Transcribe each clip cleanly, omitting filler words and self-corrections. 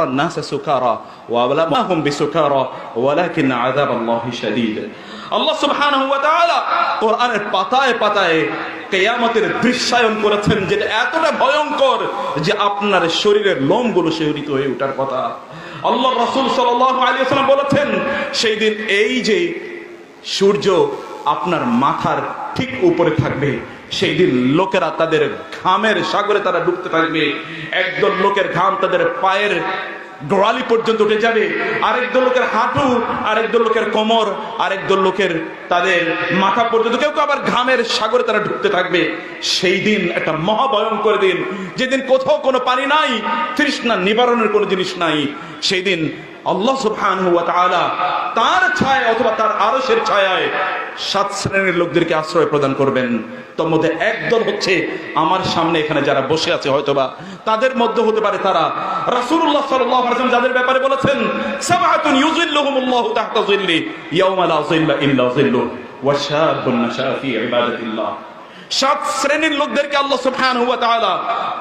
الناس سكارى وما هم بسكارى ولكن عذاب الله شديد আল্লাহ সুবহানাহু ওয়া তাআলা কোরআনের পাতায় পাতায় কিয়ামতের দৃশ্যায়ন করেছেন, যেটা এতটা ভয়ঙ্কর যে আপনার শরীরের লোমগুলো শিহরিত হয়ে ওঠার কথা। আল্লাহ রাসূল সাল্লাল্লাহু আলাইহি ওয়াসাল্লাম বলেছেন, সেই দিন এই যে সূর্য আপনার মাথার ঠিক উপরে থাকবে, সেই দিন লোকেরা তাদের ঘামের সাগরে তারা ডুবতে থাকবে। একদল লোকের ঘাম তাদের পায়ের গোড়ালি পর্যন্ত উঠে যাবে, আরেকদল লোকের হাঁটু, আরেকদল লোকের কোমর, আরেকদল লোকের তাদের মাথা পর্যন্ত, কেউ কেউ আবার ঘামের সাগরে তারা ডুবতে থাকবে। সেই দিন একটা মহাভয়ঙ্কর দিন, যেদিন কোথাও কোনো পানি নাই, তৃষ্ণা নিবারণের কোনো জিনিস নাই। সেই দিন আল্লাহ সুবহানাহু ওয়া তাআলা তার ছায়ায় অথবা তার আরশের ছায়ায় 7 শ্রেণীর লোকদেরকে আশ্রয় প্রদান করবেন। তোর মধ্যে একদল হচ্ছে আমার সামনে এখানে যারা বসে আছে, হয়তোবা তাদের মধ্যে হতে পারে তারা। রাসূলুল্লাহ সাল্লাল্লাহু আলাইহি ওয়াসাল্লাম যাদের ব্যাপারে বলেছেন, সাবআতুন ইউযিল্লুহুমুল্লাহু তাহতা যিল্লি ইয়াওমা লা যিল্লা ইল্লা যিল্লুহু ওয়া শাবুন নাশা ফি ইবাদাতিল্লাহ। 7 শ্রেণীর লোকদেরকে আল্লাহ সুবহানাহু ওয়া তাআলা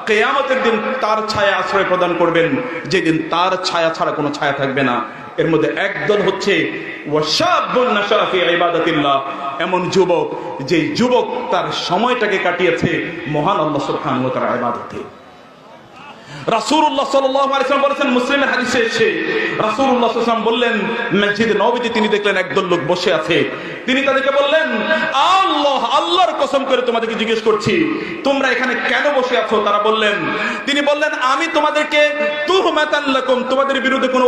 কিয়ামতের দিন তার ছায়া আশ্রয় প্রদান করবেন, যেদিন তার ছায়া ছাড়া কোনো ছায়া থাকবে না। এর মধ্যে একদল হচ্ছে ওয়াশাবুন নাশা ফি ইবাদাতিল্লাহ, এমন যুবক যে যুবক তার সময়টাকে কাটিয়েছে মহান আল্লাহ সুবহানাহু ওয়া তাআলার ইবাদতে। রাসূলুল্লাহ সাল্লাল্লাহু আলাইহি ওয়াসাল্লাম বলেছেন, মুসলিমের হাদিসে এসে রাসূলুল্লাহ সাল্লাল্লাহু আলাইহি ওয়াসাল্লাম বললেন, মসজিদে নববীতে তিনি দেখলেন একদল লোক বসে আছে। তিনি তাদেরকে বললেন, আল্লাহর কসম করে তোমাদেরকে জিজ্ঞেস করছি, তোমরা এখানে কেন বসে আছো? তারা বললেন, তিনি বললেন, আমি তোমাদেরকে তুহমাতান লাকুম, তোমাদের বিরুদ্ধে কোনো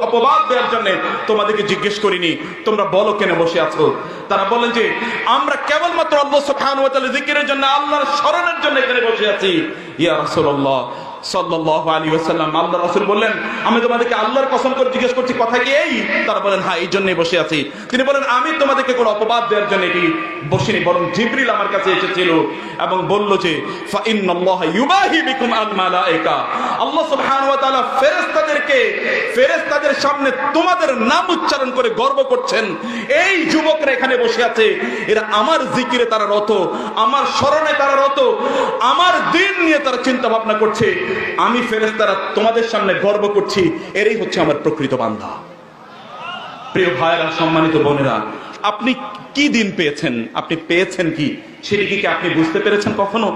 অপবাদ দেওয়ার জন্য তোমাদেরকে জিজ্ঞেস করিনি, তোমরা বলো কেন বসে আছো? তারা বললেন যে আমরা কেবলমাত্র আল্লাহ সুবহানাহু ওয়া তাআলা জিকিরের জন্য, আল্লাহর স্মরণের জন্য এখানে বসে আছি। ইয়া রাসূলুল্লাহ সাল্লাল্লাহু আলাইহি ওয়াসাল্লাম, আল্লাহর রাসূল বললেন, আমি তোমাদেরকে আল্লাহর কসম করে জিজ্ঞেস করছি, কথা কি এই? তারা বলেন, হ্যাঁ, এই জন্যই বসে আছি। তিনি বলেন, আমি তোমাদেরকে কোনো অপবাদ দেওয়ার জন্য এটি বসিনি, বরং জিবরিল আমার কাছে এসেছিল এবং বলল যে ফা ইন্নাল্লাহা ইউবাহি বিকুম আল মালায়েকা, আল্লাহ সুবহানাহু ওয়া তাআলা ফেরেশতাদের সামনে তোমাদের নাম উচ্চারণ করে গর্ব করছেন। এই যুবকরা এখানে বসে আছে, এরা আমার জিকিরে তারা রত, আমার স্মরণে তারা রত, আমার দিন নিয়ে তারা চিন্তা ভাবনা করছে। আমি ফেরেশতারা তোমাদের সামনে গর্ব করছি, এরাই হচ্ছে আমার প্রকৃত বান্দা। প্রিয় ভাইরা, সম্মানিত বোনেরা, আপনি কি দিন পেয়েছেন? আপনি পেয়েছেন কি? সেটি কি আপনি বুঝতে পেরেছেন কখনো?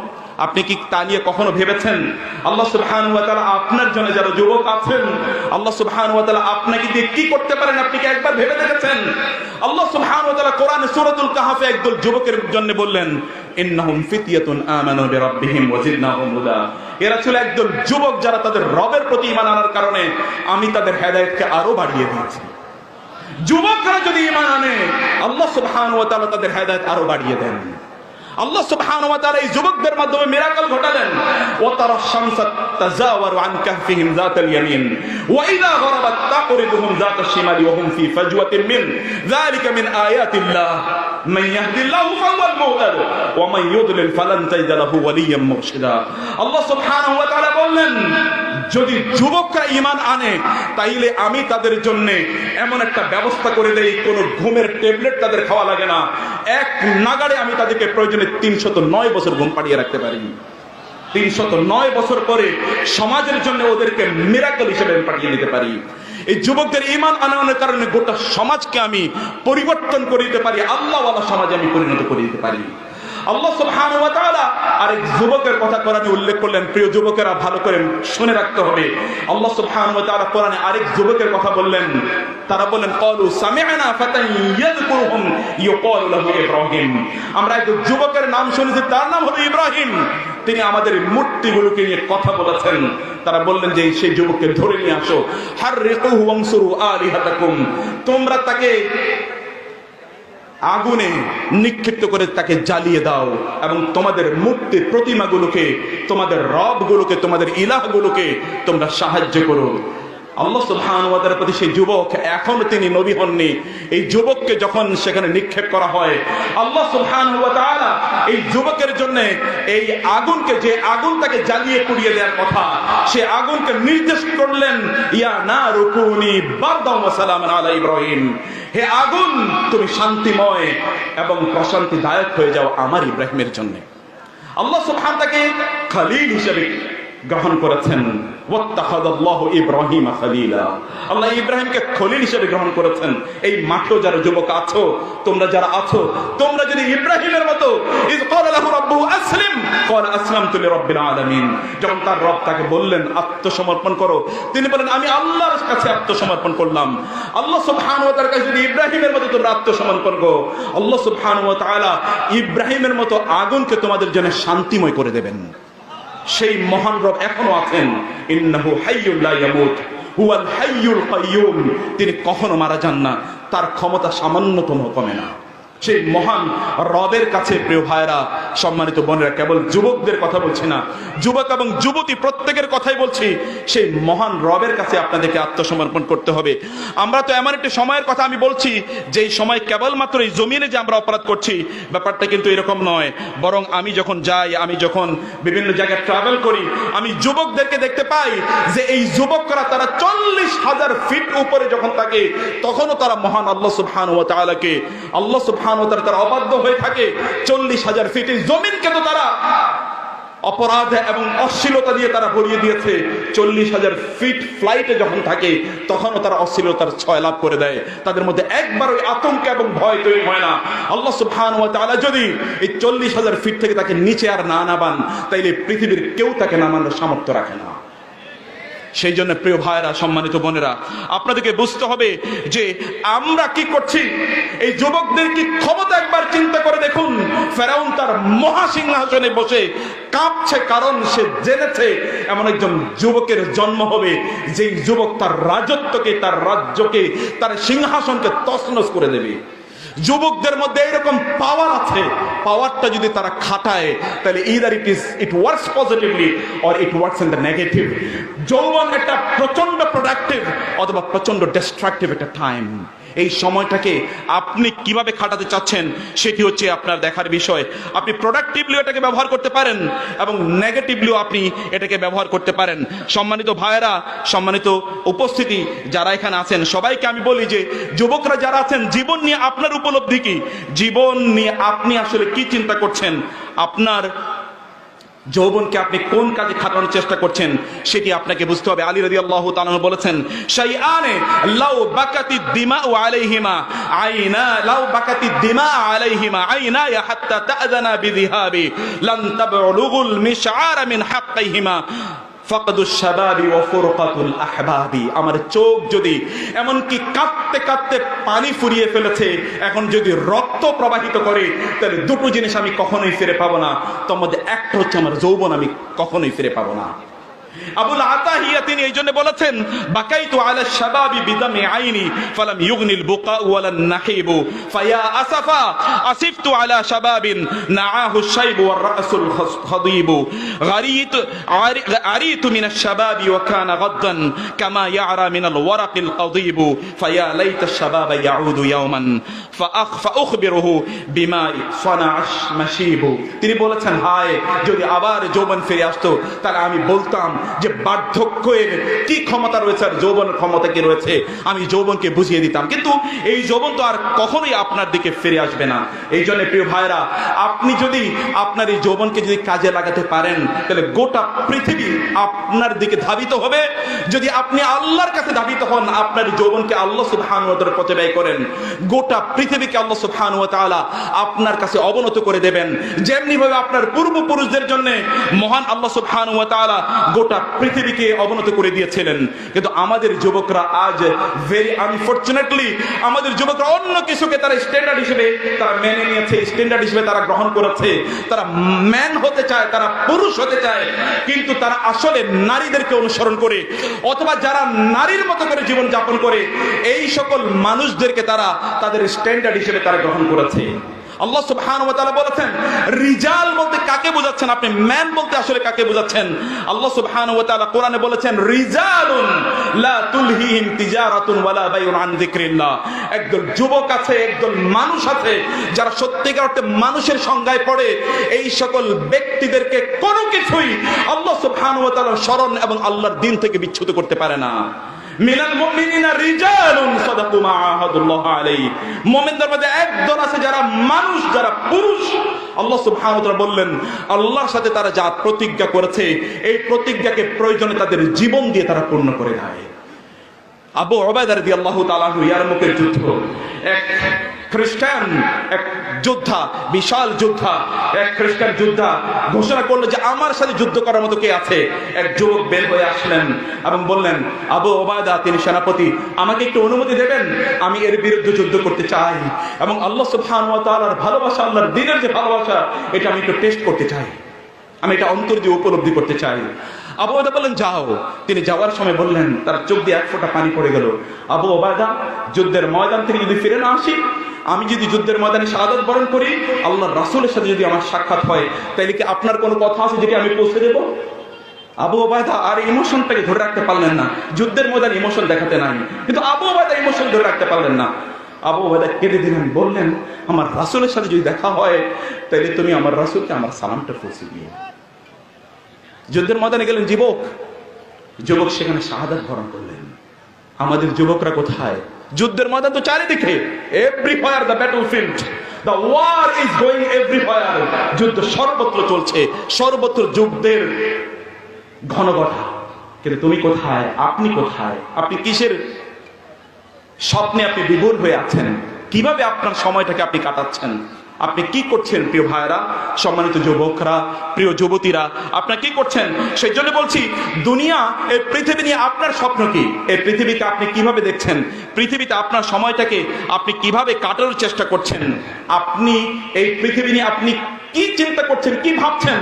আপনি কি তা নিয়ে কখনো ভেবেছেন? আল্লাহ সুবহানাহু ওয়া তাআলা আপনার জন্য যারা যুবক আছেন, আল্লাহ সুবহানাহু ওয়া তাআলা আপনাকে দিয়ে কি করতে পারেন আপনি কি একবার ভেবে দেখেছেন? আল্লাহ সুবহানাহু ওয়া তাআলা কোরআনে সূরাতুল কাহফে একদল যুবকের জন্য বললেন, ইন্নাহুম ফিতয়াতুন আমানু বিরাব্বিহিম ওয়া জিদনাহুম হুদা, এরা ছিল একদল যুবক যারা তাদের রবের প্রতি ঈমান আনার কারণে আমি তাদের হেদায়েতকে আরো বাড়িয়ে দিয়েছি। যুবকরা যদি ঈমান আনে, আল্লাহ সুবহানাহু ওয়া তাআলা তাদের হেদায়েত আরো বাড়িয়ে দেন। আল্লাহ সুবহানাহু ওয়া তাআলা এই যুবকদের মাধ্যমে মিরাকল ঘটালেন। ওয়া তারা শামসা তাজাওয়ারু আন কাহফিহিম যাতাল ইয়ামিন ওয়া ইযা গরাবাত তাকরিদুহুম যাতাশ শিমালি ওয়া হুম ফি ফাজওয়াতিন মিন যালিকা মিন আয়াতিল্লাহ মান ইয়াহদিল্লাহু ফাহুয়াল মুহতাদ ওয়া মান ইউদলিল ফালান তাজিদ লাহু ওয়ালিয়্যাম মুরশিদা। আল্লাহ সুবহানাহু ওয়া তাআলা বললেন, যদি যুবকরা ঈমান আনে, তাইলে আমি তাদের জন্য এমন একটা ব্যবস্থা করে দেই, কোনো ঘুমের ট্যাবলেট তাদের খাওয়া লাগে না। এক নাগাড়ে আমি তাদেরকে প্রয়োজনে 309 বছর ঘুম পাড়িয়ে রাখতে পারি। 309 বছর পরে সমাজের জন্য ওদেরকে মিরাকল হিসেবে পাঠিয়ে দিতে পারি। এই যুবকদের ঈমান আনানোর কারণে গোটা সমাজকে আমি পরিবর্তন করে দিতে পারি, আল্লাহওয়ালা সমাজে আমি পরিণত করে দিতে পারি। আল্লাহ সুবহানাহু ওয়া তাআলা আরেক যুবকের কথা কোরআনে উল্লেখ করলেন। প্রিয় যুবকেরা, ভালো করে শুনে রাখতে হবে। আল্লাহ সুবহানাহু ওয়া তাআলা কোরআনে আরেক যুবকের কথা বললেন। তারা বললেন, ক্বালু সামি'না ফাতান ইয়াযকুরুহুম ইউকালু লাহু ইব্রাহিম, আমরা এক যুবকের নাম শুনেছি, তার নাম হলো ইব্রাহিম, তিনি আমাদের মূর্তিগুলোকে নিয়ে কথা বলেছেন। তারা বললেন যে সেই যুবককে ধরে নিয়ে আসো, হাররিকুহু ওয়ানসুরু আলিহাতাকুম, তোমরা তাকে আগুনে নিক্ষিপ্ত করে তাকে জ্বালিয়ে দাও এবং তোমাদের মূর্তি প্রতিমাগুলোকে, তোমাদের রবগুলোকে, তোমাদের ইলাহগুলোকে তোমরা সাহায্য করো। আল্লাহ সুবহানাহু ওয়া তাআলার প্রতি সেই যুবক, এখন তিনি নবী হননি, এই যুবককে যখন সেখানে নিক্ষেপ করা হয়, আল্লাহ সুবহানাহু ওয়া তাআলা এই যুবকের জন্য এই আগুনকে, যে আগুন তাকে জ্বালিয়ে পুড়িয়ে দেওয়ার কথা, সে আগুনকে নির্দেশ করলেন, ইয়া নারু কুনি বারদাও ওয়া সালামান আলা ইব্রাহিম, হে আগুন তুমি শান্তিময় এবং প্রশান্তিদায়ক হয়ে যাও আমার ইব্রাহিমের জন্য। আল্লাহ সুবহানাহু তাকে খলিল হিসেবে গ্রহণ করেছেন। ওয়াত্তাখাযাল্লাহু ইব্রাহিমা খলিলা, আল্লাহ ইব্রাহিমকে খলিল হিসেবে গ্রহণ করেছেন। এই মাঠেও যারা যুবক আছো, তোমরা যারা আছো, তোমরা যদি ইব্রাহিমের মতো ইয ক্বালা লাহু রাব্বুহু আসলিম ক্বালা আসলামতু লিরাব্বিল আলামিন, যখন তার রব তাকে বললেন আত্মসমর্পণ করো, তিনি বলেন আমি আল্লাহর কাছে আত্মসমর্পণ করলাম। আল্লাহ সুবহানাহু ওয়া তাআলার কাছে যদি ইব্রাহিমের মতো তোমরা আত্মসমর্পণ করো, আল্লাহ সুবহানাহু ওয়া তাআলা ইব্রাহিমের মতো আগুনকে তোমাদের জন্য শান্তিময় করে দেবেন। সেই মহান রব এখনো আছেন। ইন্নাহু হাইয়্যুল লা ইয়ামুত হুয়াল হাইয়ুল কাইয়্যুম, তিনি কখনো মারা যান না, তার ক্ষমতা সামান্যতম কমে না। সেই মহান রবের কাছে প্রিয় ভাইরা, সম্মানিত বোনেরা, কেবল যুবকদের কথা বলছি না, যুবক এবং যুবতী প্রত্যেকের কথাই বলছি, সেই মহান রবের কাছে আপনাদেরকে আত্মসমর্পণ করতে হবে। আমরা তো এমন একটি সময়ের কথা আমি বলছি, যেই সময় কেবলমাত্র এই জমিনে যে আমরা অপরাধ করছি, ব্যাপারটা কিন্তু এরকম নয়। বরং আমি যখন যাই, আমি যখন বিভিন্ন জায়গায় ট্রাভেল করি, আমি যুবকদেরকে দেখতে পাই যে এই যুবকরা তারা 40,000 ফিট উপরে যখন থাকে, তখনও তারা মহান আল্লাহ সুবহানাহু ওয়া তাআলাকে, আল্লাহ সুবহানাহু তারা অবাধ্য হয়ে থাকে। 40,000 ফিট এই জমিনকে তো তারা অপরাধ এবং অশ্লীলতা দিয়ে তারা ভরিয়ে দিয়েছে। 40,000 ফিট ফ্লাইটে যখন থাকে, তখনও তারা অশ্লীলতার ছয় লাভ করে দেয়। তাদের মধ্যে একবার ওই আতঙ্ক এবং ভয় তৈরি হয় না। আল্লাহ সুবহানাহু ওয়া তাআলা যদি এই 40,000 ফিট থেকে তাকে নিচে আর না নামান, তাইলে পৃথিবীর কেউ তাকে নামানোর সামর্থ্য রাখে না। সেই জন্য প্রিয় ভাইরা, সম্মানিত বোনেরা, আপনাদেরকে বুঝতে হবে যে আমরা কি করছি। এই যুবকদের কি ক্ষমতা একবার চিন্তা করে দেখুন। ফেরাউন তার মহাসিংহাসনে বসে কাঁপছে, কারণ সে জেনেছে এমন একজন যুবকের জন্ম হবে, যেই যুবক তার রাজত্বকে, তার রাজ্যকে, তার সিংহাসনকে তছনছ করে দেবে। যুবকদের মধ্যে এরকম পাওয়ার আছে। পাওয়ারটা যদি তারা খাটায়, তাহলে either it works positively or it works in the negative. যৌবন একটা প্রচন্ড প্রোডাক্টিভ অথবা প্রচন্ড ডিস্ট্রাকটিভ একটা টাইম। এই সময়টাকে আপনি কিভাবে খাটাতে চাচ্ছেন, সেটি হচ্ছে আপনার দেখার বিষয়। আপনি প্রোডাক্টিভলি এটাকে ব্যবহার করতে পারেন এবং নেগেটিভলিও আপনি এটাকে ব্যবহার করতে পারেন। সম্মানিত ভাইয়েরা, সম্মানিত উপস্থিতি যারা এখানে আছেন, সবাইকে আমি বলি যে যুবকরা যারা আছেন, জীবন নিয়ে আপনার উপলব্ধি কি? জীবন নিয়ে আপনি আসলে কি চিন্তা করছেন? আপনার যৌবনকে আপনি কোন কাজে খাটানোর চেষ্টা করছেন, সেটি আপনাকে বুঝতে হবে। আলী রাদিয়াল্লাহু তাআলা বলেছেন, শাইআনে লাউ বাকাতি দিমাউ আলাইহিমা আইনা, লাউ বাকাতি দিমা আলাইহিমা আইনা হাত্তা তা'যানা বিযিহাবি লান তাবলুগুল মিশআরা মিন হাক্কিহিমা ফাকদুশ শাবাবি ওয়া ফুরকাতুল আহবাবি। আমার চোখ যদি এমনকি কাঁদতে কাঁদতে পানি ফুরিয়ে ফেলেছে, এখন যদি রক্ত প্রবাহিত করে, তাহলে দুটো জিনিস আমি কখনোই ফিরে পাবো না। তার মধ্যে একটা হচ্ছে আমার যৌবন, আমি কখনোই ফিরে পাবো না। আবুল আতাহিয়া তিনি এই জন্য বলেছেন, বাকাইতু আলা শাবাবি বিদামি আইনি ফালাম ইউগনিল বুকাউ ওয়ালান নাহিবু ফায়া আসাফা আসিফতু আলা শাবাবিন নাআহু শাইবু ওয়ার রাসুল খাদিবু আরিতু মিনাশ শাবাবি ওয়া কানা গাদ্দান কামা ইয়ারা মিনাল ওয়ারাকিল কাদিবু ফায়া লাইতা শাবাবা ইয়াউদু ইয়াওমান ফাউখবিরুহু বিমা সানাআশ মাশিবু। তিনি বলেছেন, হায় যদি আবার যৌবন ফিরে আসতো, তাহলে আমি বলতাম যে বার্ধক্যের কি ক্ষমতা রয়েছে আর যৌবনের ক্ষমতা কি রয়েছে, আমি যৌবনকে বুঝিয়ে দিতাম। কিন্তু এই যৌবন তো আর কখনোই আপনার দিকে ফিরে আসবে না। এই জন্য প্রিয় ভাইরা, আপনি যদি আপনার এই যৌবনকে যদি কাজে লাগাতে পারেন, তাহলে গোটা পৃথিবী আপনার দিকে ধাবিত হবে। যদি আপনি আল্লাহর কাছে ধাবিত হন, আপনার যৌবনকে আল্লাহ সুবহানাহু ওয়া তাআলার পথে ব্যয় করেন, গোটা পৃথিবীকে আল্লাহ সুবহানাহু ওয়া তাআলা আপনার কাছে অবনত করে দেবেন। যেমনি ভাবে আপনার পূর্বপুরুষদের জন্য মহান আল্লাহ সুবহানাহু ওয়া তাআলা গোটা পৃথিবীকে অবনত করে দিয়েছিলেন। কিন্তু আমাদের যুবকরা আজ ভেরি আনফরচুনেটলি, আমাদের যুবকরা অন্য কিছুকে তারা স্ট্যান্ডার্ড হিসেবে তারা মেনে নিয়েছে, স্ট্যান্ডার্ড হিসেবে তারা গ্রহণ করেছে। তারা ম্যান হতে চায়, তারা পুরুষ হতে চায়, কিন্তু তারা আসলে নারীদেরকে অনুসরণ করে অথবা যারা নারীর মতো করে জীবন যাপন করে, এই সকল মানুষদেরকে তারা তাদের স্ট্যান্ডার্ড হিসেবে তারা গ্রহণ করেছে। আল্লাহ সুবহানাহু ওয়া তাআলা বলেছেন, রিজাল বলতে কাকে বোঝাচ্ছেন আপনি? ম্যান বলতে আসলে কাকে বোঝাচ্ছেন? আল্লাহ সুবহানাহু ওয়া তাআলা কোরআনে বলেছেন, রিজালুন লা তুলহিহিম তিজারাতুন ওয়ালা বাইউন আন যিকরিল্লাহ। একদল যুবক আছে, একদল মানুষ আছে, যারা সত্যিকার অর্থে মানুষের সংজ্ঞায় পড়ে। এই সকল ব্যক্তিদেরকে কোনো কিছুই আল্লাহ সুবহানাহু ওয়া তাআলার শরণ এবং আল্লাহর দ্বীন থেকে বিচ্যুত করতে পারে না। মিনাল মুমিনিনা রিজালুন সাদাকু মা আহাদুল্লাহ আলাইহি। মুমিনদের মধ্যে একদল আছে যারা মানুষ, যারা পুরুষ আল্লাহ সুবহানাহু ওয়া তাআলা বললেন আল্লাহর সাথে তারা যা প্রতিজ্ঞা করেছে এই প্রতিজ্ঞাকে প্রয়োজনে তাদের জীবন দিয়ে তারা পূর্ণ করে দেয়। আবু উবাইদা রাদিয়াল্লাহু তাআলা আনহু ইয়ারমুকের যুদ্ধ, এক খ্রিস্টান এক যোদ্ধা, বিশাল যোদ্ধা, এক খ্রিস্টান যোদ্ধা ঘোষণা করলো যে আমার সাথে যুদ্ধ করার মতো কে আছে। এক যুবক বের হয়ে আসলেন এবং বললেন আবু উবাইদা, তিনি সেনাপতি, আমাকে একটু অনুমতি দেবেন, আমি এর বিরুদ্ধে যুদ্ধ করতে চাই এবং আল্লাহ সুবহানাহু ওয়া তাআলার ভালোবাসা, আল্লাহর দ্বীনের যে ভালোবাসা, এটা আমি একটু টেস্ট করতে চাই, আমি এটা অন্তর দিয়ে উপলব্ধি করতে চাই। আবু উবাইদা বললেন যাও। তিনি যাওয়ার সময় বললেন, তার চোখ দিয়ে এক ফোঁটা পানি পড়ে গেল, আবু উবাইদা, যুদ্ধের ময়দান থেকে যদি ফিরে না আসি, আমি যদি যুদ্ধের ময়দানে শাহাদাত বরণ করি, আল্লাহর রাসূলের সাথে যদি আমার সাক্ষাৎ হয়, তাহলে কি আপনার কোনো কথা আছে যেটি আমি পৌঁছে দেব? আবু উবাইদা আর ইমোশনটাকে ধরে রাখতে পারলেন না। যুদ্ধের ময়দানে ইমোশন দেখাতে নাই, কিন্তু আবু উবাইদা ইমোশন ধরে রাখতে পারলেন না। আবু উবাইদা কেঁদে দিলেন, বললেন আমার রাসূলের সাথে যদি দেখা হয়, তাহলে তুমি আমার রাসূলকে আমার সালামটা পৌঁছে দিও। যুদ্ধের ময়দানে গেলেন যুবক সেখানে শাহাদাত বরণ করলেন। আমাদের যুবকরা কোথায়? যুদ্ধের ময়দান তো চারিদিকে, everywhere the battlefield, the war is going everywhere. যুদ্ধ সর্বত্র চলছে, সর্বত্র যুদ্ধের ঘনঘটা। কিন্তু তুমি কোথায়? আপনি কোথায়? আপনি কিসের স্বপ্নে আপনি বিভোর হয়ে আছেন? কিভাবে আপনার সময়টাকে আপনি কাটাচ্ছেন? আপনি কি করছেন প্রিয় ভাইরা, সম্মানিত যুবকরা, প্রিয় যুবতীরা, আপনারা কি করছেন? সেই জন্য বলছি, দুনিয়া, এই পৃথিবী নিয়ে আপনার স্বপ্ন কি? এই পৃথিবীকে আপনি কিভাবে দেখছেন? পৃথিবীতে আপনার সময়টাকে আপনি কিভাবে কাটানোর চেষ্টা করছেন? আপনি এই পৃথিবী নিয়ে আপনি কি চিন্তা করছেন, কি ভাবছেন?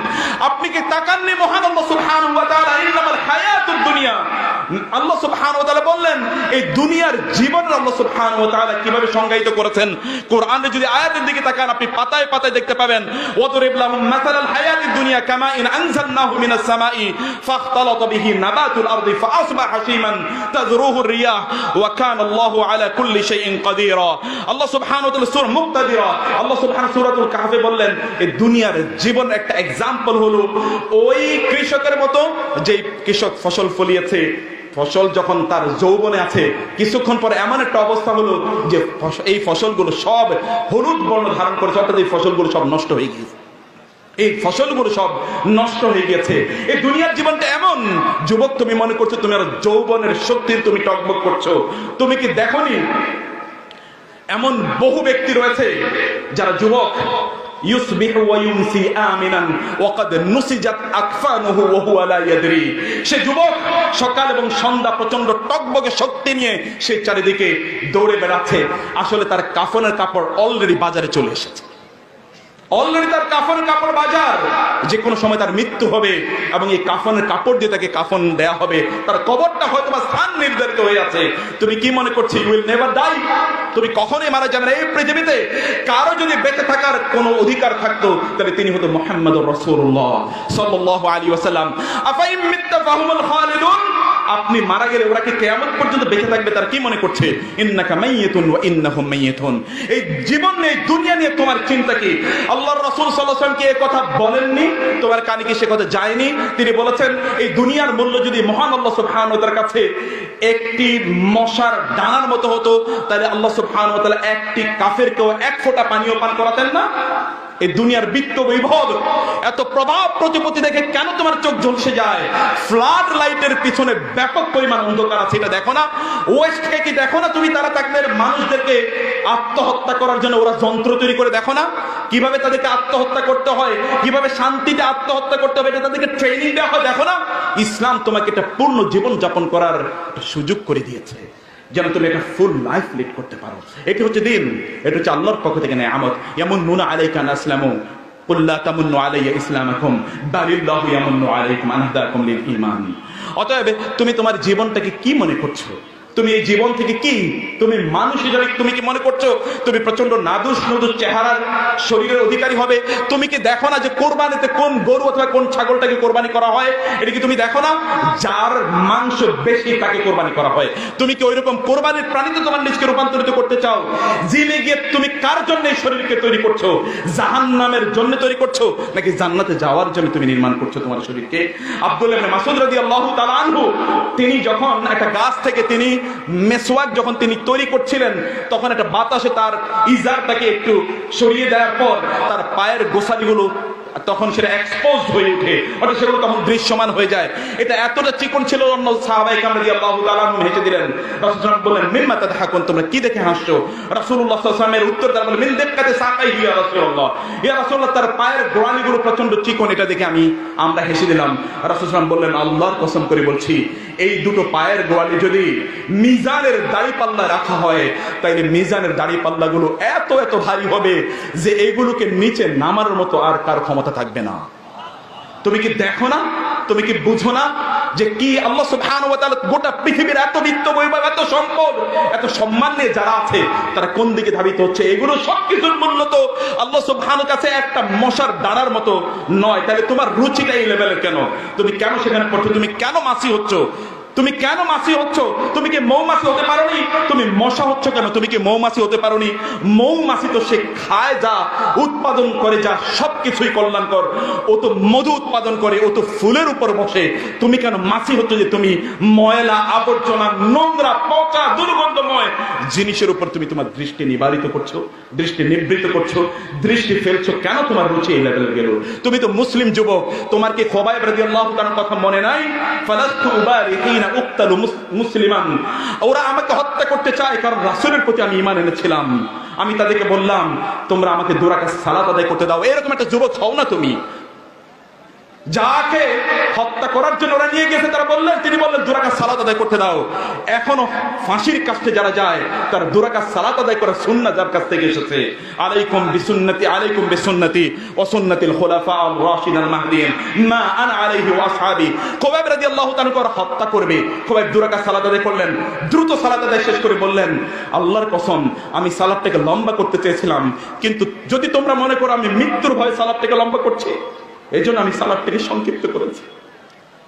আপনি কি তাকাননি মহান আল্লাহ সুবহানাহু ওয়া তাআলা ইন্নামাল হায়াতুদ দুনিয়া, আল্লাহ সুবহানাহু ওয়া তাআলা বললেন এই দুনিয়ার জীবন আল্লাহ সুবহানাহু ওয়া তাআলা কিভাবে সংজ্ঞায়িত করেছেন। কোরআনে যদি আয়াতের দিকে তাকান, আপনি পাতায় পাতায় দেখতে পাবেন, ওয়াদরিব লাহুম মাসালাল হায়াতিদ দুনিয়া কামা ইন আনজালনাহু মিনাস সামাই ফাখতালাতা বিহি নাবাতুল আরদি ফাআসবাহা হাশীমান তাযরুহু রিয়াহ ওয়া কানা আল্লাহু আলা কুল্লি শাইইন কাদিরা। আল্লাহ সুবহানাহু ওয়া তাআলা সূরা মুক্তাদিরা, আল্লাহ সুবহানাহু সূরাতুল কাহফে বললেন এই দুনিয়ার জীবন একটা এক্সাম্পল হলো ওই কৃষকের মতো, যে কৃষক ফসল ফলিয়েছে, ফসল যখন তার যৌবনে আছে, কিছুক্ষণ পরে এমন একটা অবস্থা হলো যে এই ফসলগুলো সব হলুদ বর্ণ ধারণ করেছে, অর্থাৎ এই ফসলগুলো সব নষ্ট হয়ে গিয়েছে, এই ফসলগুলো সব নষ্ট হয়ে গেছে। এই দুনিয়ার জীবনটা এমন। যুবক, তুমি মনে করছো তুমি আর যৌবনের শক্তির তুমি টকবক করছো, তুমি কি দেখোনি এমন বহু ব্যক্তি রয়েছে যারা যুবক, ইউসবিহু ওয়া ইউমসি আমিনান ওয়া কাদ নুসিজাত আকফানুহু ওয়া হুয়া লা ইয়াদরি। সে যুবক সকাল এবং সন্ধ্যা প্রচন্ড টকবকে শক্তি নিয়ে সে চারিদিকে দৌড়ে বেড়াচ্ছে, আসলে তার কাফনের কাপড় অলরেডি বাজারে চলে এসেছে, অলরেডি তার কাফনের কাপড় বাজার, যে কোনো সময় তার মৃত্যু হবে এবং এই কাফনের কাপড় দিয়ে তাকে কাফন দেয়া হবে, তার কবরটা হয়তো বা স্থান নির্ধারিত হয়ে আছে। তুমি কি মনে করছো ইউ উইল নেভার ডাই? তুমি কখনোই মারা যাবে না। এই পৃথিবীতে কারো যদি বেঁচে থাকার কোনো অধিকার থাকতো, তাহলে তিনি হতো মুহাম্মদুর রাসূলুল্লাহ সাল্লাল্লাহু আলাইহি ওয়াসাল্লাম। আফাইম মিত্তা ফাহুমুল খালিদুন, আপনি মারা গেলে ওরা কি কিয়ামত পর্যন্ত বেঁচে থাকবে? তার কি মনে করছে? ইন্নাকা মাইয়িতুন ওয়া ইন্নাহুম মাইয়িতুন। এই জীবন নিয়ে, দুনিয়া নিয়ে তোমার চিন্তা কি? আল্লাহর রাসূল সাল্লাল্লাহু আলাইহি ওয়াসাল্লাম কি এই কথা বলেননি? তোমার কানে কি সে কথা যায়নি? তিনি বলেছেন এই দুনিয়ার মূল্য যদি মহান আল্লাহ সুবহানাহু ওয়া তাআলার কাছে একটি মশার ডানার মতো হতো, তাহলে আল্লাহ সুবহানাহু ওয়া তাআলা একটি কাফেরকেও এক ফোঁটা পানিও পান করাতেন না। এই দুনিয়ার বিত্ত বৈভব, এত প্রভাব প্রতিপত্তি দেখে কেন তোমার চোখ ঝলসে যায়? ফ্লাড লাইটের পিছনে ব্যাপক পরিমাণ অন্ধকার আছে, এটা দেখো না? ওয়েস্টকে কি দেখো না তুমি? তারা তাদের মানুষদেরকে আত্মহত্যা করার জন্য ওরা যন্ত্র তৈরি করে, দেখো না কিভাবে তাদেরকে আত্মহত্যা করতে হয়, কিভাবে শান্তিতে আত্মহত্যা করতে হবে, এটা তাদেরকে ট্রেনিং দেওয়া হয়, দেখো না? ইসলাম তোমাকে এটা পূর্ণ জীবন যাপন করার সুযোগ করে দিয়েছে, যেন তুমি একটা ফুল লাইফ লিড করতে পারো। এটি হচ্ছে দিন, এটা হচ্ছে আল্লাহর পক্ষ থেকে নেয়ামত। ইয়ামুন্নুনা আলাইকা আন আসলামু কুল লা তামুন্নু আলাইয়া ইসলামাকুম বালিল্লাহু ইয়ামুন্নু আলাইকুম আন হাদাকুম লিল ঈমান। অতএব তুমি তোমার জীবনটাকে কি মনে করছো? তুমি এই জীবন থেকে কি, তুমি মানুষ হিসেবে তুমি কি মনে করছো তুমি প্রচন্ড নাদুস নুদুস চেহারার শরীরের অধিকারী হবে? তুমি কি দেখো না যে কোরবানিতে কোন গরু অথবা কোন ছাগলটাকে কোরবানি করা হয়? এটা কি তুমি দেখো না? যার মাংস বেশি তাকে কোরবানি করা হয়। তুমি কি ওইরকম কোরবানির প্রাণীতে তোমার নিজকে রূপান্তরিত করতে চাও? জিমে গিয়ে তুমি কার জন্য এই শরীরকে তৈরি করছো? জাহান্নামের জন্য তৈরি করছো নাকি জান্নাতে যাওয়ার জন্য তুমি নির্মাণ করছো তোমার শরীরকে? আব্দুল্লাহ ইবনে মাসউদ রাদিয়াল্লাহু তাআলা আনহু, তিনি যখন একটা গাছ থেকে তিনি মেসওয়াক যখন তিনি তৈরি করছিলেন তখন একটা বাতাসে তার ইজারটাকে একটু সরিয়ে দেওয়ার পর তার পায়ের গোছালিগুলো তখন সেটা এক্সপোজ হয়ে ওঠে, অর্থাৎ সেগুলো তখন দৃশ্যমান হয়ে যায়। এটা এতটা চিকন ছিল, অন্য সাহাবায়ে কেরাম রাদিয়াল্লাহু তাআলা আনহুম হেসে দিলেন। রাসূল সাল্লাল্লাহু আলাইহি ওয়াসাল্লাম বললেন, মিম্মা তাদহাকুন, তোমরা কি দেখে হাসছো? রাসূলুল্লাহ সাল্লাল্লাহু আলাইহি ওয়াসাল্লামের উত্তর দেন, মিন দিক্কাতি সাকাইহি ইয়া রাসূলুল্লাহ, ইয়া রাসূলুল্লাহ, তার পায়ের গোড়ালিগুলো প্রচন্ড চিকন, এটা দেখে আমরা হেসে দিলাম। রাসূল সাল্লাল্লাহু আলাইহি ওয়াসাল্লাম বললেন, আল্লাহর কসম করে বলছি, এই দুটো পায়ের গোড়ালি যদি মিজানের দাড়িপাল্লায় রাখা হয় তাইলে মিজানের দাড়িপাল্লাগুলো এত এত ভারী হবে যে এগুলোকে নিচে নামার মতো আর কার ক্ষমতা থাকবে না। তুমি কি দেখো না, তুমি কি বুঝো না যে কি আল্লাহ সুবহানাহু ওয়া তাআলা গোটা পৃথিবীর এত বিত্ত বৈভব, এত সম্পদ, এত সম্মান নিয়ে যারা আছে তারা কোন দিকে ধাবিত হচ্ছে? এগুলো সবকিছুর মূল্য তো আল্লাহ সুবহানাহু কাছে একটা মশার দাঁড়ার মতো নয়। তাহলে তোমার রুচিটা এই লেভেলের কেন? তুমি কেন সেখানে পড়ছো? তুমি কেন মাসি হচ্ছ? তুমি কেন মাছি হচ্ছ? তুমি কি মৌমাছি হতে পারোনি? তুমি মশা হচ্ছ কেন? তুমি কি মৌমাছি হতে পারোনি? মৌমাছি তো সে খায় যা, উৎপাদন করে যা, সবকিছুই কল্যাণকর। ও তো মধু উৎপাদন করে, ও তো ফুলের উপর বসে। তুমি কেন মাছি হচ্ছ যে তুমি ময়লা, আবর্জনা, নোংরা, পচা, দুর্গন্ধময় জিনিসের উপর তুমি তোমার দৃষ্টি নিবারিত করছো, দৃষ্টি নিবৃত করছো, দৃষ্টি ফেলছো? কেন তোমার রুচি এই লেভেলে গেল? তুমি তো মুসলিম যুবক, তোমার কি খোবাইব রাদিয়াল্লাহু তাআলার কথা মনে নাই? ফালাস্তু উবারিহিনা উক্তালু মুসলিমান, ওরা আমাকে হত্যা করতে চায় কারণ রাসূলের প্রতি আমি ঈমান এনেছিলাম। আমি তাদেরকে বললাম, তোমরা আমাকে 2 রাকাত সালাত আদায় করতে দাও। এরকম একটা যুবক হও না তুমি। যাকে হত্যা করার জন্য ওরা নিয়ে গেছে তিনি বললেন 2 রাকাত সালাত আদায় করতে দাও। এখনো ফাঁসির কাছে যারা যায় তার 2 রাকাত সালাত আদায় করার সুন্নাহ যার কাছ থেকে এসেছে, আলাইকুম বিসুন্নতি, আলাইকুম বিসুন্নতি ওয়া সুন্নাতিল খুলাফা আল রাশিদিল মাহদিয়িন মা আনা আলাইহি ওয়া আসহাবি। খোবাইব রাদিয়াল্লাহু তাআলা হত্যা করবে, খোবাইব 2 রাকাত সালাত আদায় করলেন, দ্রুত সালাত আদায় শেষ করে বললেন, আল্লাহর কসম আমি সালাতটাকে লম্বা করতে চেয়েছিলাম, কিন্তু যদি তোমরা মনে করো আমি মৃত্যুর ভয়ে সালাতটাকে লম্বা করছি, এই জন্য আমি সালাদটাকে সংক্ষিপ্ত করেছি।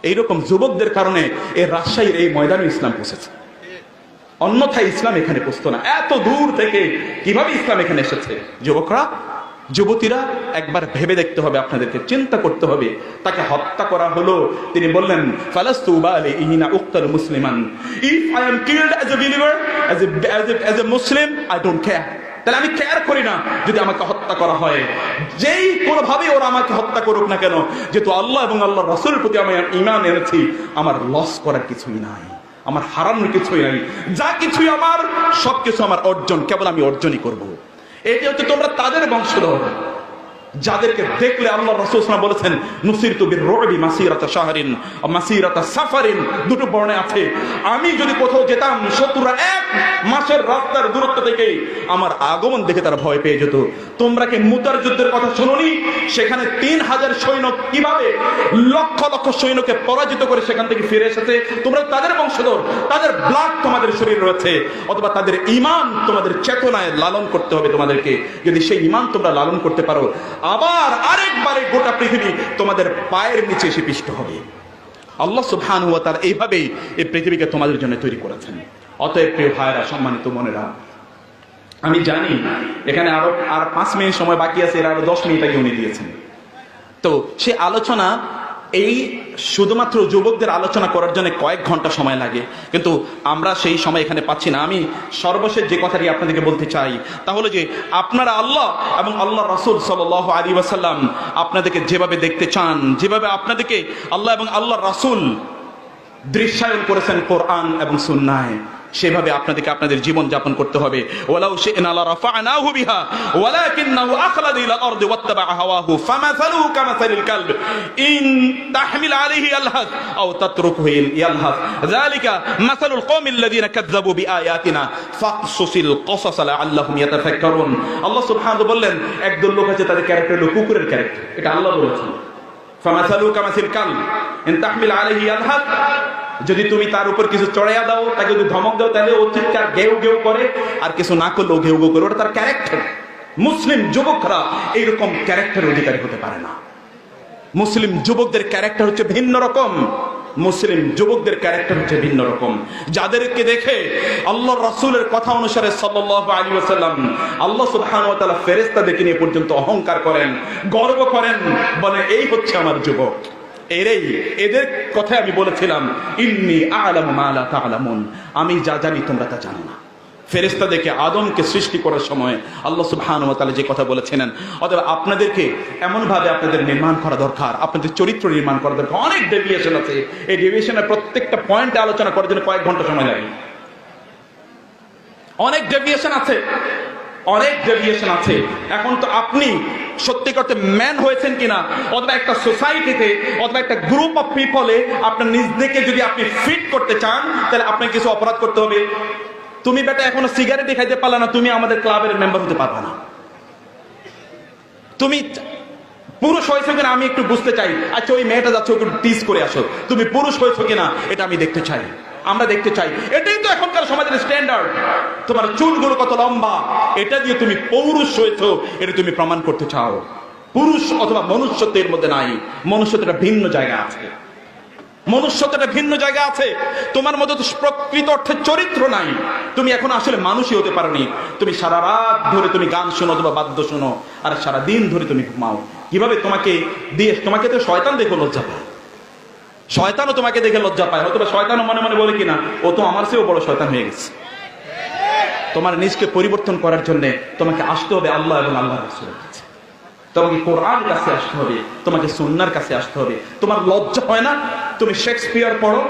এইরকম যুবকদের কারণে এই রাজশাহীর এই ময়দানে ইসলাম পৌঁছেছে, অন্যথায় ইসলাম এখানে পৌঁছতো না। এত দূর থেকে কিভাবে ইসলাম এখানে এসেছে? যুবকরা, যুবতীরা, একবার ভেবে দেখতে হবে, আপনাদেরকে চিন্তা করতে হবে। তাকে হত্যা করা হলো, তিনি বললেন, ফালাস্তু উবালিহিনা উক্তাল মুসলিমান, if I am killed as a believer, as a Muslim, I don't care. তাহলে আমি কেয়ার করি না যদি আমাকে হত্যা করা হয়, যেই কোনোভাবে ওরা আমাকে হত্যা করুক না কেন, যেহেতু আল্লাহ এবং আল্লাহ রাসূলের প্রতি আমি ঈমান এনেছি, আমার লস করার কিছুই নাই, আমার হারানোর কিছুই নাই। যা কিছুই আমার, সবকিছু আমার অর্জন, কেবল আমি অর্জনই করব। এটি হচ্ছে তোমরা তাদের বংশধর যাদেরকে দেখলে আল্লাহ রাসূল সাল্লাল্লাহু আলাইহি ওয়াসাল্লাম বলেছেন, নুসিরতু বির-রু'বি মাসিরাতা শাহরিন ওয়া মাসিরাতা সাফারিন। দুটো বর্ণে আছে, আমি যদি কোথাও যেতাম, শত্রুরা 1 মাসের রাস্তার দূরত্ব থেকে আমার আগমন দেখে তারা ভয় পেয়ে যেত। তোমরা কি মুতার যুদ্ধের কথা শুনোনি? সেখানে 3000 সৈন্য কিভাবে লক্ষ লক্ষ সৈন্যকে পরাজিত করে সেখান থেকে ফিরে এসেছে। তোমরা তাদের বংশধর, তাদের ব্লাড তোমাদের শরীরে রয়েছে, অথবা তাদের ঈমান তোমাদের চেতনায় লালন করতে হবে তোমাদেরকে। যদি সেই ঈমান তোমরা লালন করতে পারো, আবার আরেকবারে গোটা পৃথিবী তোমাদের পায়ের নিচে এসে পিষ্ট হবে। আল্লাহ সুবহানাহু ওয়া তাআলা এইভাবেই এই পৃথিবীকে তোমাদের জন্য তৈরি করেছেন। অতএব প্রিয় ভাইরা, সম্মানিত বোনেরা, আমি জানি এখানে আর 5 মিনিট সময় বাকি আছে, এর আরো 10 মিনিট আগে উনি দিয়েছেন। তো সে আলোচনা, এই শুধুমাত্র যুবকদের আলোচনা করার জন্য কয়েক ঘন্টা সময় লাগে, কিন্তু আমরা সেই সময় এখানে পাচ্ছি না। আমি সর্বশেষ যে কথাটি আপনাদেরকে বলতে চাই তা হলো যে আপনারা আল্লাহ এবং আল্লাহ রাসূল সাল্লাল্লাহু আলাইহি ওয়াসাল্লাম আপনাদেরকে যেভাবে দেখতে চান, যেভাবে আপনাদেরকে আল্লাহ এবং আল্লাহ রাসূল দৃশ্যায়ন করেছেন কোরআন এবং সুন্নাহয়, সেভাবে আপনাদেরকে আপনাদের জীবন যাপন করতে হবে। ওয়ালাউ শি'না লারাফা'নাহু বিহা ওয়ালাকিন্নাহু আখলাদা ইলাল আরদি ওয়াত্তাবা'a হাওয়াহু ফামাসালুহু কামাসালিল কালব ইন তাহমিল আলাইহি ইয়ালহাস আও তাতরুকুহু ইয়ালহাস যালিকা মাসালুল কওমিল্লাযিনা কাযযাবু বিআয়াতিনা ফাকসুসিল কসাস লাআল্লাহুম ইয়াতাফাক্কারুন। আল্লাহ সুবহানাহু বললেন, একদল লোক আছে তাদের ক্যারেক্টার হলো কুকুরের ক্যারেক্টার। এটা আল্লাহ বলেছেন, ফামাসালুহু কামাসালিল কালব ইন তাহমিল আলাইহি ইয়ালহাস, যদি তুমি তার উপর কিছু চড়াইয়া দাও, তাকে যদি ধমক দাও, তাহলে ও চিৎকার গেউ গেউ করে, আর কিছু না করলেও ঘেউ ঘেউ করে। ওটা তার ক্যারেক্টার। মুসলিম যুবকরা এইরকম ক্যারেক্টার অধিকারী হতে পারে না। মুসলিম যুবকদের ক্যারেক্টার হচ্ছে ভিন্ন রকম। মুসলিম যুবকদের ক্যারেক্টার হচ্ছে ভিন্ন রকম, যাদেরকে দেখে আল্লাহ রাসূলের কথা অনুসারে সাল্লাল্লাহু আলাইহি ওয়াসাল্লাম আল্লাহ সুবহানাহু ওয়া তাআলা ফেরেশতাদেরকে নিয়ে পর্যন্ত অহংকার করেন, গর্ব করেন, বলে এই হচ্ছে আমার যুবক, এদের কথা আমি বলেছিলাম, ইন্নী আ'লামু মা লা তা'লামুন, আমি যা জানি তোমরা তা জানো না। ফেরেশতাদেরকে আদমকে সৃষ্টি করার সময় আল্লাহ সুবহানাহু ওয়া তাআলা যে কথা বলেছিলেন, অতএব আপনাদেরকে এমন ভাবে আপনাদের নির্মাণ করা দরকার, আপনাদের চরিত্র নির্মাণ করা দরকার। অনেক ডেভিয়েশন আছে, এই ডেভিয়েশনের প্রত্যেকটা পয়েন্টে আলোচনা করার জন্য কয়েক ঘন্টা সময় লাগে। অনেক ডেভিয়েশন আছে, অনেক ডেভিয়েশন আছে। এখন তো আপনি সত্যি করতে ম্যান হয়েছেন কিনা, অথবা একটা সোসাইটিতে অথবা একটা গ্রুপ অফ পিপলে আপনার নিজেকে যদি আপনি ফিট করতে চান, তাহলে আপনাকে কিছু অপরাধ করতে হবে। তুমি বেটা এখনো সিগারেট খাইতে পারলে না, তুমি আমাদের ক্লাবের মেম্বার হতে পারবে না। তুমি পুরুষ হয়েছো কিনা আমি একটু বুঝতে চাই। আচ্ছা, ওই মেয়েটা যাচ্ছে, একটু টিজ করে আসো, তুমি পুরুষ হয়েছো কিনা এটা আমি দেখতে চাই, আমরা দেখতে চাই। এটাই তো এখনকার সমাজের স্ট্যান্ডার্ড। তোমার চুলগুলো কত লম্বা, এটা দিয়ে তুমি পৌরুষ হয়েছো, এটা তুমি প্রমাণ করতে চাও। পুরুষ অথবা মনুষ্যত্বের মধ্যে নাই, মনুষ্যত্বটা ভিন্ন জায়গা আছে, মনুষ্যত্বটা ভিন্ন জায়গা আছে। তোমার মধ্যে তো প্রকৃত অর্থে চরিত্র নাই, তুমি এখন আসলে মানুষই হতে পারোনি। তুমি সারা রাত ধরে তুমি গান শোনো অথবা বাদ্য শোনো, আর সারা দিন ধরে তুমি ঘুমাও। কিভাবে তোমাকে দিয়ে, তোমাকে তো শয়তান দেখে লজ্জা পায়, শয়তানও তোমাকে দেখে লজ্জা পায়। হয়তো শয়তানও মনে মনে বলে কিনা, ও তো আমার চেয়েও বড় শয়তান হয়ে গেছে। তোমার নিজকে পরিবর্তন করার জন্য তোমাকে আসতে হবে আল্লাহ এবং আল্লাহর রাসূলের কাছে, তোমাকে কোরআন কাছে আসতে হবে, তোমাকে সুন্নাহর কাছে আসতে হবে। তোমার লজ্জা হয় না তুমি শেক্সপিয়ার পড়ো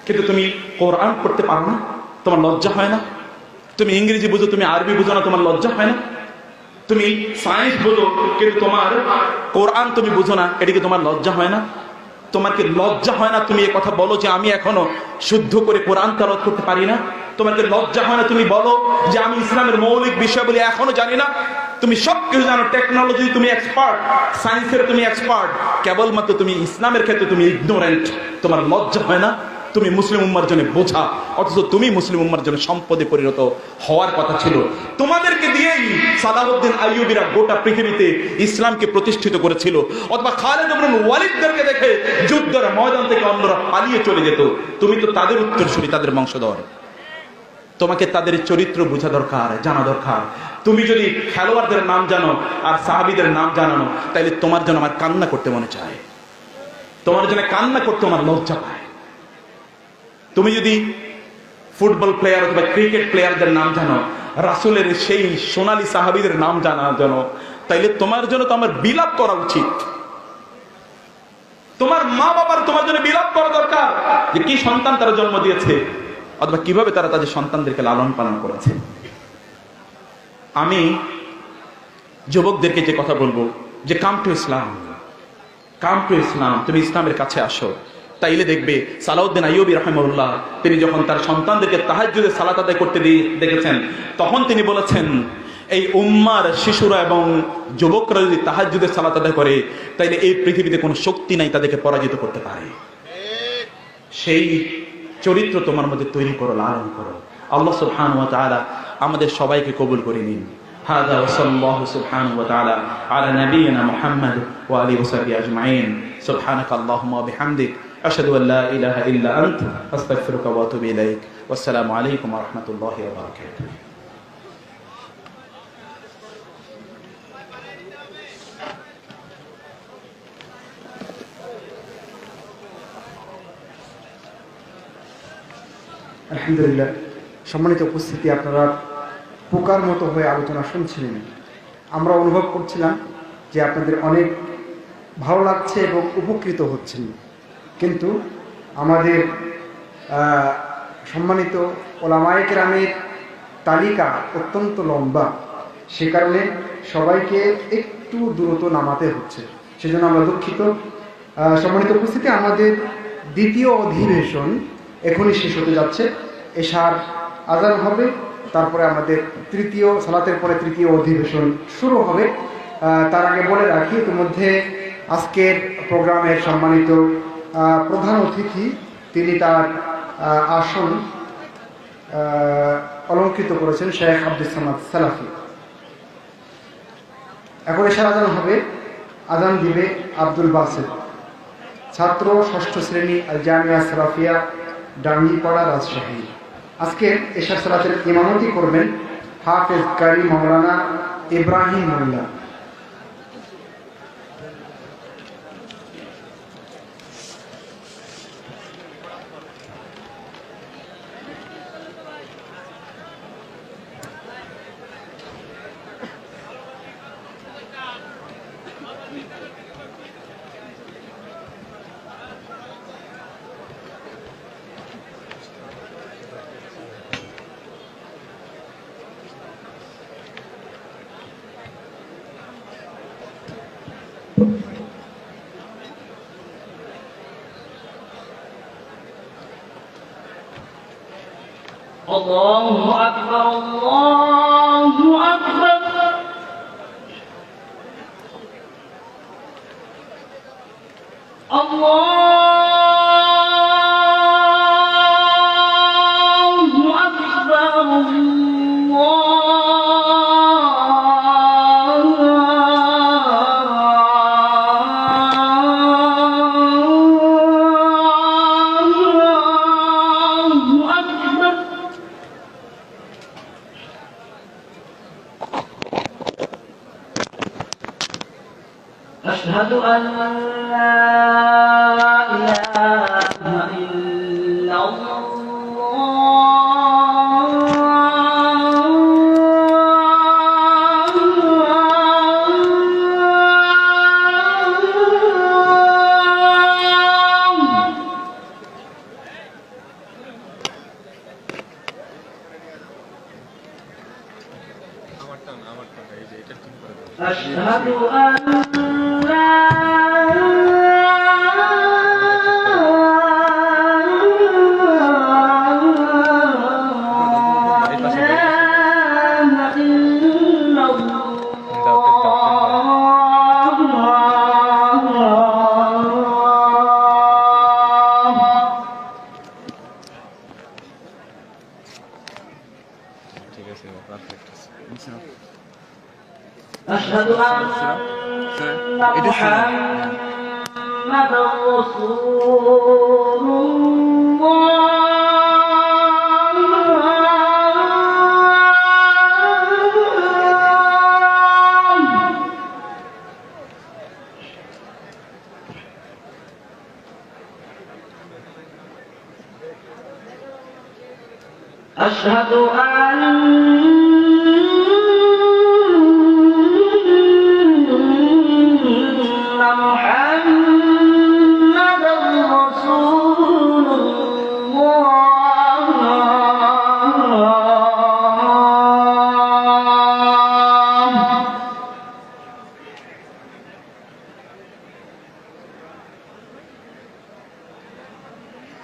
কিন্তু তুমি কোরআন পড়তে পারো না? তোমার লজ্জা হয় না? তুমি ইংরেজি বুঝো, তুমি আরবি বুঝো না, তোমার লজ্জা হয় না? তুমি সায়েন্স বুঝো কিন্তু তোমার কোরআন তুমি বুঝো না, এদিকে তোমার লজ্জা হয় না? তোমার কি লজ্জা হয় না তুমি এ কথা বলো যে আমি এখনো শুদ্ধ করে কোরআন তেলাওয়াত করতে পারি না? তোমার কি লজ্জা হয় না তুমি বলো যে আমি ইসলামের মৌলিক বিষয়গুলি এখনো জানি না? তুমি সবকিছু জানো, টেকনোলজি তুমি এক্সপার্ট, সায়েন্সের তুমি এক্সপার্ট, কেবলমাত্র তুমি ইসলামের ক্ষেত্রে তুমি ইগনোরেন্ট। তোমার লজ্জা হয় না? তুমি মুসলিম উম্মার জন্য বোঝা, অথচ তুমি মুসলিম উম্মার জন্য সম্পদে পরিণত হওয়ার কথা ছিল। তোমাদেরকে দিয়েই সালাহউদ্দিন আইয়ুবীরা গোটা পৃথিবীতে ইসলামকে প্রতিষ্ঠিত করেছিল। অথবা খালিদ ইবনে ওয়ালিদদেরকে দেখে যুদ্ধের ময়দান থেকে অন্যরা পালিয়ে চলে যেত। তুমি তো তাদের উত্তরসূরি, তাদের বংশধর। তোমাকে তাদের চরিত্র বোঝা দরকার, জানা দরকার। তুমি যদি খেলোয়াড়দের নাম জানো আর সাহাবীদের নাম জানো, তাহলে তোমার জন্য আমার কান্না করতে মনে চায়, তোমার জন্য কান্না করতে আমার লজ্জা পায়। তুমি যদি ফুটবল প্লেয়ার অথবা ক্রিকেট প্লেয়ারদের নাম জানো, রাসূলের সেই সোনালী সাহাবীদের নাম জানো, তাইলে তোমার জন্য তো আমার বিলাপ করা উচিত। তোমার মা বাবার তোমার জন্য বিলাপ করা দরকার যে কি সন্তান তারা জন্ম দিয়েছে, অথবা কিভাবে তারা তাদের সন্তানদেরকে লালন পালন করেছে। আমি যুবকদেরকে যে কথা বলবো যে come to Islam, come to ইসলাম, তুমি ইসলামের কাছে আসো। তাইলে দেখবে সালাউদ্দিন আইয়ুবী রাহিমাহুল্লাহ তিনি যখন তার সন্তানদেরকে তাহাজ্জুদে সালাত আদায় করতে দেখেছেন, তখন তিনি বলেছেন এই উম্মার শিশুরা এবং যুবকরা যদি তাহাজ্জুদে সালাত আদায় করে, তাইলে এই পৃথিবীতে কোনো শক্তি নাই তাদেরকে পরাজিত করতে পারে। সেই চরিত্র তোমার মধ্যে তৈরি করো, লালন করো। আল্লাহ সুবহানাহু ওয়া তাআলা আমাদের সবাইকে কবুল করে নিন। হাযা ওয়া সাল্লাল্লাহু সুবহানাহু ওয়া তাআলা আলা নাবিয়িনা মুহাম্মদ ওয়া আলিহি ওয়া সাহবিহি আজমাইন। সুবহানাকা আল্লাহুম্মা ওয়া বিহামদিক আশহাদু আল লা ইলাহা ইল্লা আনতা আস্তাগফিরুকা ওয়া আতুবু ইলাইক। ওয়াসসালামু আলাইকুম ওয়া রাহমাতুল্লাহি ওয়া বারাকাতুহু। আলহামদুলিল্লাহ, সম্মানিত উপস্থিতি, আপনারা পোকার মতো হয়ে আলোচনা শুনছিলেন। আমরা অনুভব করছিলাম যে আপনাদের অনেক ভালো লাগছে এবং উপকৃত হচ্ছেন, কিন্তু আমাদের সম্মানিত ওলামায়ে কেরামের তালিকা অত্যন্ত লম্বা, সে কারণে সবাইকে একটু দ্রুত নামাতে হচ্ছে, সেজন্য আমরা দুঃখিত। সম্মানিত উপস্থিতি, আমাদের দ্বিতীয় অধিবেশন এখনই শেষ হতে যাচ্ছে। এশার আজান হবে, তারপরে আমাদের তৃতীয় সালাতের পরে তৃতীয় অধিবেশন শুরু হবে। তার আগে বলে রাখি, ইতিমধ্যে আজকের প্রোগ্রামের সম্মানিত প্রধান অতিথি তিনি তার আসন অলঙ্কৃত করেছেন, শেখ আব্দুস সামাদ সালাফি। এখন এশার আজান হবে, আজান দিবে আব্দুল বাসেত, ছাত্র ষষ্ঠ শ্রেণী আল জামিয়া সালাফিয়া, ডাঙ্গিপাড়া, রাজশাহী। আজকে এশার সালাতের ইমামতি করবেন হাফেজ কারি মাওলানা ইব্রাহিম মোল্লা। الله أكبر الله أكبر الله أكبر الله أكبر. أشهد أن لا إله إلا الله. أشهد أن لا إله إلا الله. أشهد أن محمدا رسول الله. أشهد أن محمدا رسول الله.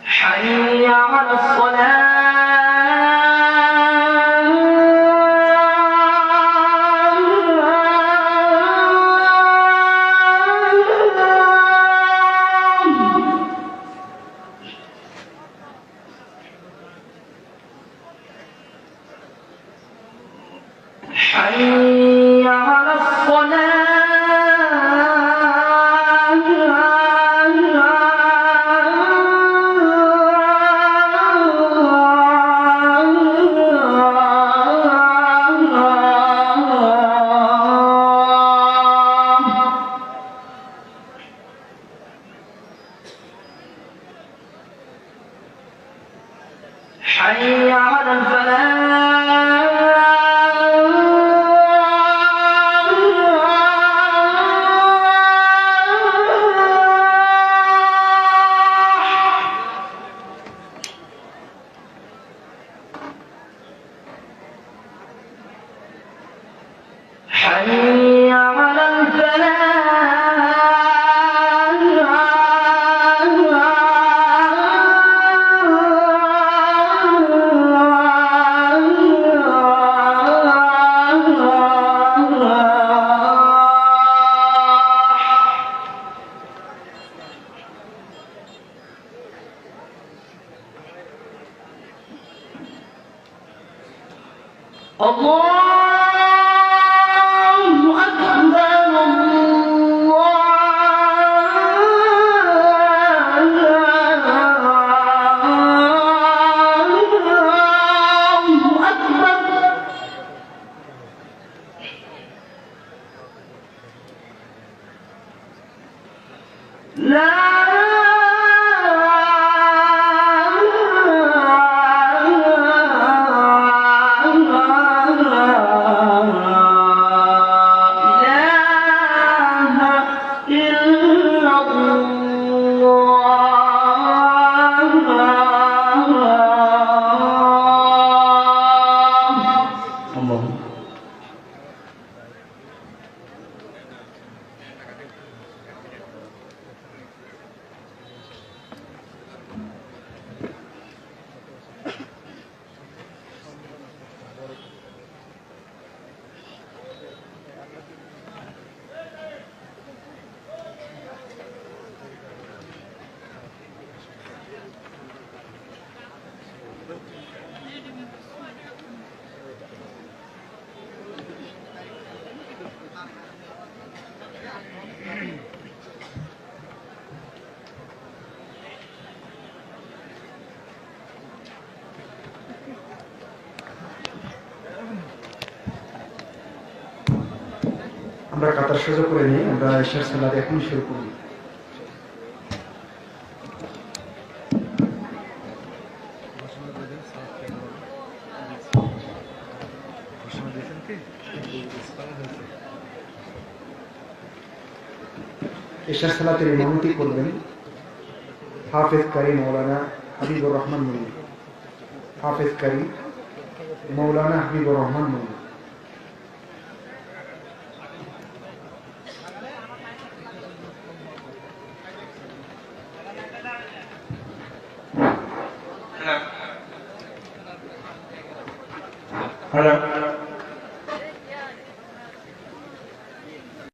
حي على الصلاة. حي على الصلاة. حي على الفلاح. حي على الفلاح. الله أكبر الله أكبر. لا আমরা কাতার সোজা করে নিই, আমরা এশার সালাত এখনই শুরু করি। এশার সালাতের ইমামতি করবেন হাফেজ কারি মৌলানা হাবিবুর রহমান মুন্নি। হাফেজ কারি মৌলানা হাবিবুর রহমান মুন্নি। Hello.